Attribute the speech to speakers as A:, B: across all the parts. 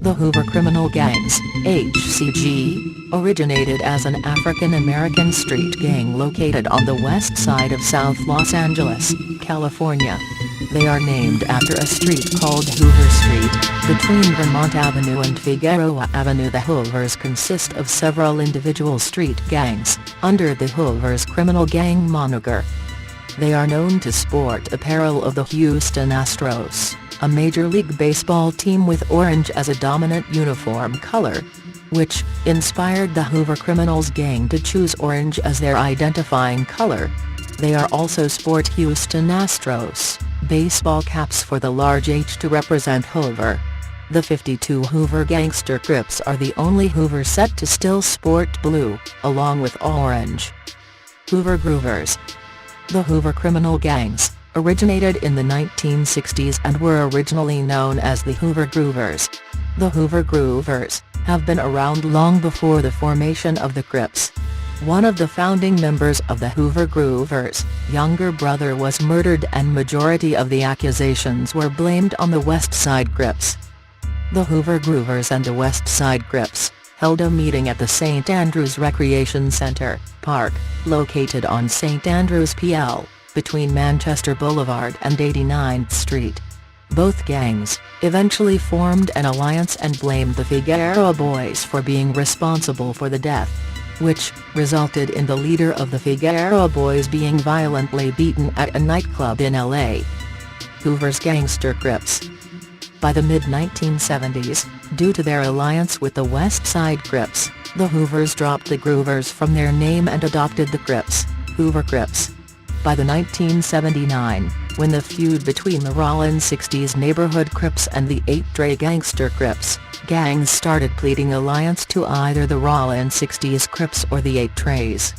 A: The Hoover criminal gangs, HCG, originated as an African-American street gang located on the west side of South Los Angeles, California. They are named after a street called Hoover Street, between Vermont Avenue and Figueroa Avenue. The Hoovers consist of several individual street gangs, under the Hoovers criminal gang moniker. They are known to sport apparel of the Houston Astros, a Major League Baseball team with orange as a dominant uniform color, which inspired the Hoover Criminals gang to choose orange as their identifying color. They are also sport Houston Astros baseball caps for the large H to represent Hoover. The 52 Hoover Gangster Crips are the only Hoover set to still sport blue, along with orange. Hoover Groovers. The Hoover criminal gangs originated in the 1960s and were originally known as the Hoover Groovers. The Hoover Groovers have been around long before the formation of the Crips. One of the founding members of the Hoover Groovers' younger brother was murdered, and majority of the accusations were blamed on the West Side Crips. The Hoover Groovers and the West Side Crips held a meeting at the St. Andrews Recreation Center, Park, located on St. Andrews PL, between Manchester Boulevard and 89th Street. Both gangs eventually formed an alliance and blamed the Figueroa Boys for being responsible for the death, which resulted in the leader of the Figueroa Boys being violently beaten at a nightclub in LA. Hoover's Gangster Crips. By the mid-1970s, due to their alliance with the West Side Crips, the Hoovers dropped the Groovers from their name and adopted the Crips, Hoover Crips. By the 1979, when the feud between the Rollin 60s neighborhood Crips and the 8 Dre Gangster Crips, gangs started pleading alliance to either the Rollin 60s Crips or the 8 Dre's.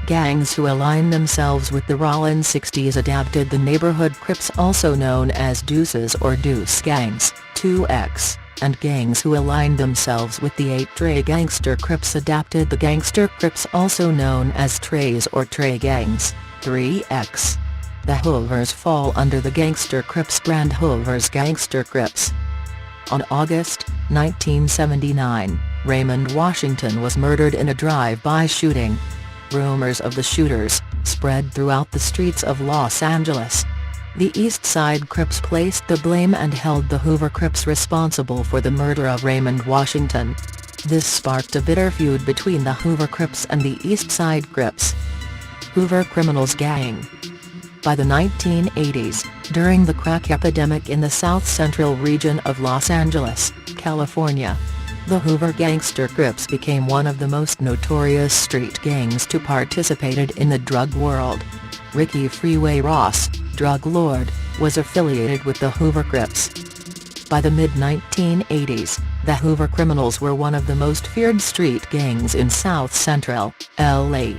A: Gangs who aligned themselves with the Rollin 60s adapted the neighborhood Crips, also known as Deuces or Deuce Gangs, 2X, and gangs who aligned themselves with the 8 Dre Gangster Crips adapted the Gangster Crips, also known as Dre's or Dre Gangs, 3X. The Hoovers fall under the Gangster Crips brand Hoover's Gangster Crips. On August 1979, Raymond Washington was murdered in a drive-by shooting. Rumors of the shooters spread throughout the streets of Los Angeles. The East Side Crips placed the blame and held the Hoover Crips responsible for the murder of Raymond Washington. This sparked a bitter feud between the Hoover Crips and the East Side Crips. Hoover Criminals Gang. By the 1980s, during the crack epidemic in the South Central region of Los Angeles, California, the Hoover Gangster Crips became one of the most notorious street gangs to participate in the drug world. Ricky Freeway Ross, drug lord, was affiliated with the Hoover Crips. By the mid-1980s, the Hoover Criminals were one of the most feared street gangs in South Central LA.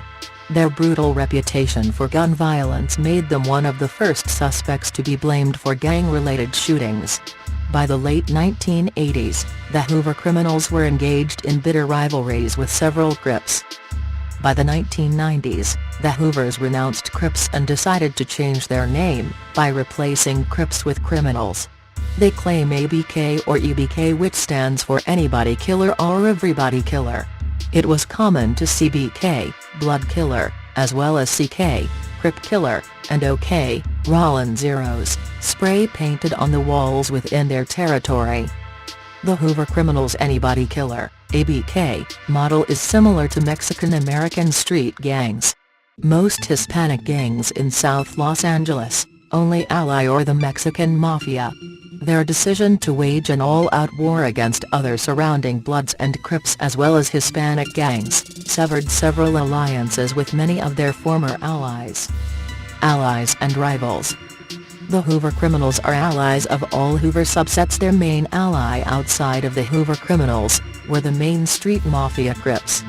A: Their brutal reputation for gun violence made them one of the first suspects to be blamed for gang-related shootings. By the late 1980s, the Hoover Criminals were engaged in bitter rivalries with several Crips. By the 1990s, the Hoovers renounced Crips and decided to change their name, by replacing Crips with Criminals. They claim ABK or EBK, which stands for Anybody Killer or Everybody Killer. It was common to see BK, Blood Killer, as well as CK, Crip Killer, and OK, Rollin Zeros, spray painted on the walls within their territory. The Hoover Criminals' Anybody Killer, ABK, model is similar to Mexican-American street gangs. Most Hispanic gangs in South Los Angeles only ally or the Mexican Mafia. Their decision to wage an all-out war against other surrounding Bloods and Crips as well as Hispanic gangs, severed several alliances with many of their former allies. Allies and rivals. The Hoover Criminals are allies of all Hoover subsets. Their main ally outside of the Hoover Criminals were the Main Street Mafia Crips.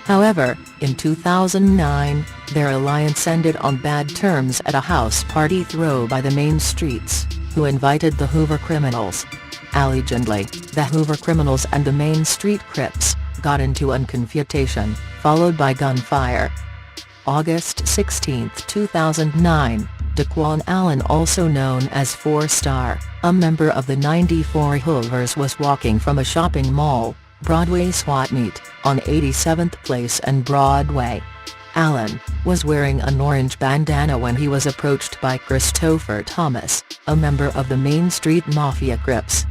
A: However, in 2009, their alliance ended on bad terms at a house party thrown by the Main Streets, who invited the Hoover Criminals. Allegedly, the Hoover Criminals and the Main Street Crips got into a confrontation, followed by gunfire. August 16, 2009, Daquan Allen, also known as 4-Star, a member of the 94 Hoovers, was walking from a shopping mall, Broadway swap meet, on 87th Place and Broadway. Allen was wearing an orange bandana when he was approached by Christopher Thomas, a member of the Main Street Mafia Crips.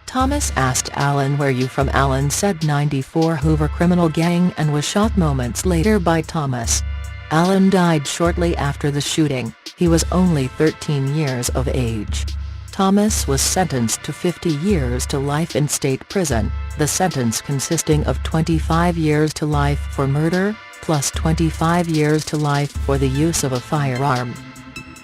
A: Thomas asked Allen, "Where you from?" Allen said 94 Hoover criminal gang, and was shot moments later by Thomas. Allen died shortly after the shooting. He was only 13 years of age. Thomas was sentenced to 50 years to life in state prison, the sentence consisting of 25 years to life for murder, plus 25 years to life for the use of a firearm.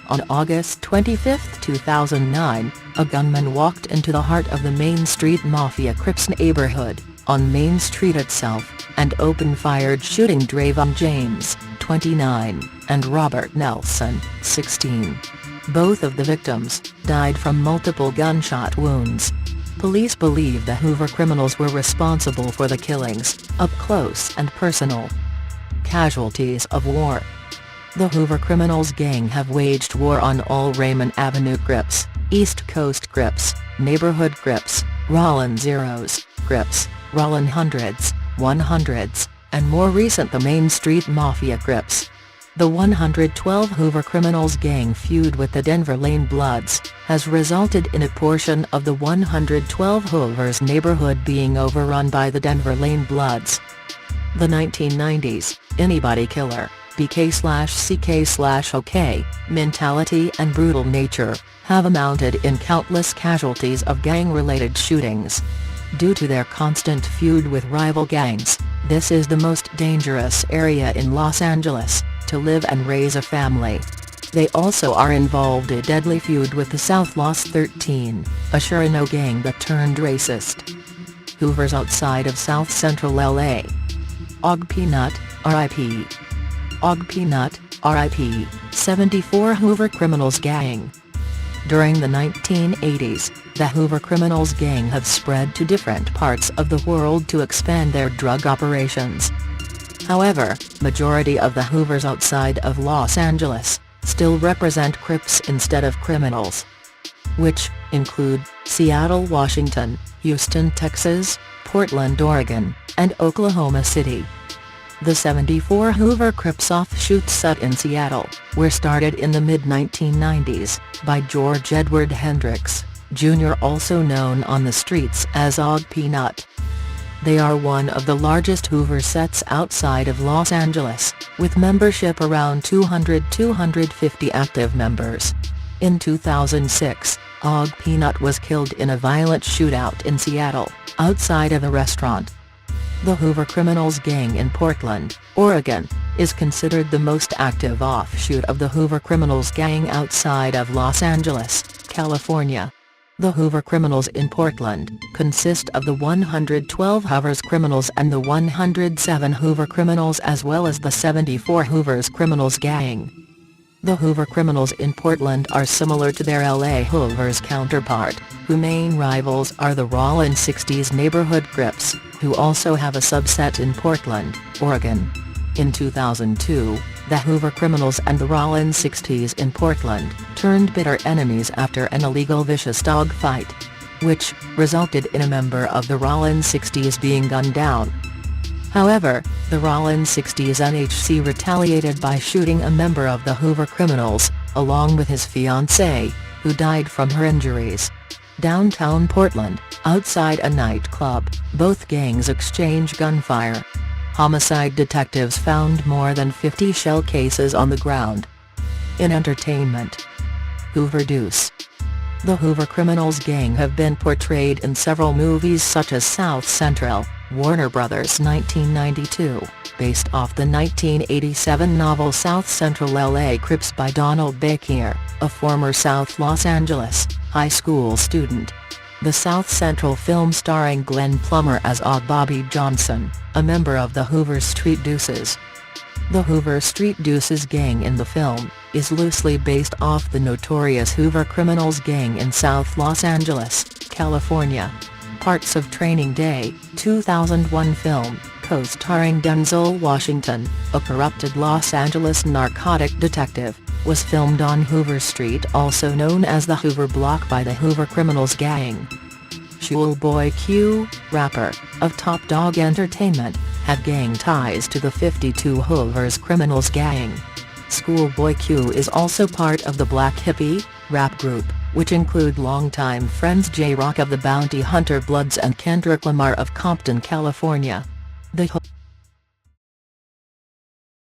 A: On August 25, 2009, a gunman walked into the heart of the Main Street Mafia Crips neighborhood, on Main Street itself, and open-fired, shooting Draven James, 29, and Robert Nelson, 16. Both of the victims died from multiple gunshot wounds. Police believe the Hoover criminals were responsible for the killings, up close and personal. Casualties of war. The Hoover criminals gang have waged war on all Raymond Avenue Crips, East Coast Crips, Neighborhood Crips, Rollin Zeros, Crips, Rollin Hundreds, 100s, and more recent the Main Street Mafia Crips. The 112 Hoover criminals gang feud with the Denver Lane Bloods has resulted in a portion of the 112 Hoovers neighborhood being overrun by the Denver Lane Bloods. The 1990s, anybody killer, BK/CK/OK, mentality and brutal nature, have amounted in countless casualties of gang-related shootings. Due to their constant feud with rival gangs, this is the most dangerous area in Los Angeles to live and raise a family. They also are involved in a deadly feud with the South Los 13, a Chirano gang that turned racist. Hoovers outside of South Central LA. Og Peanut, R.I.P. Og Peanut, R.I.P., 74 Hoover criminals gang. During the 1980s, the Hoover criminals gang have spread to different parts of the world to expand their drug operations. However, majority of the Hoovers outside of Los Angeles still represent Crips instead of criminals, which include Seattle, Washington, Houston, Texas, Portland, Oregon, and Oklahoma City. The 74 Hoover Crips offshoot set in Seattle were started in the mid-1990s by George Edward Hendricks, Jr., also known on the streets as Og Peanut. They are one of the largest Hoover sets outside of Los Angeles, with membership around 200-250 active members. In 2006, Og Peanut was killed in a violent shootout in Seattle, outside of a restaurant. The Hoover criminals gang in Portland, Oregon, is considered the most active offshoot of the Hoover criminals gang outside of Los Angeles, California. The Hoover criminals in Portland consist of the 112 Hoovers criminals and the 107 Hoover criminals, as well as the 74 Hoovers criminals gang. The Hoover criminals in Portland are similar to their LA Hoovers counterpart, whose main rivals are the Rollin 60s neighborhood Crips, who also have a subset in Portland, Oregon. In 2002, the Hoover criminals and the Rollin 60s in Portland turned bitter enemies after an illegal vicious dog fight, which resulted in a member of the Rollin 60s being gunned down. However, the Rollin 60s NHC retaliated by shooting a member of the Hoover criminals, along with his fiancée, who died from her injuries. Downtown Portland, outside a nightclub, both gangs exchanged gunfire. Homicide detectives found more than 50 shell cases on the ground. In entertainment. Hoover Deuce. The Hoover criminals gang have been portrayed in several movies such as South Central, Warner Bros. 1992, based off the 1987 novel South Central LA Crips by Donald Baker, a former South Los Angeles high school student. The South Central film starring Glenn Plummer as Og Bobby Johnson, a member of the Hoover Street Deuces. The Hoover Street Deuces gang in the film is loosely based off the notorious Hoover criminals gang in South Los Angeles, California. Parts of Training Day, 2001 film, co-starring Denzel Washington, a corrupted Los Angeles narcotic detective, was filmed on Hoover Street, also known as the Hoover Block, by the Hoover Criminals gang. Schoolboy Q, rapper, of Top Dog Entertainment, had gang ties to the 52 Hoover's Criminals gang. Schoolboy Q is also part of the Black Hippie rap group, which include longtime friends J-Rock of the Bounty Hunter Bloods and Kendrick Lamar of Compton, California.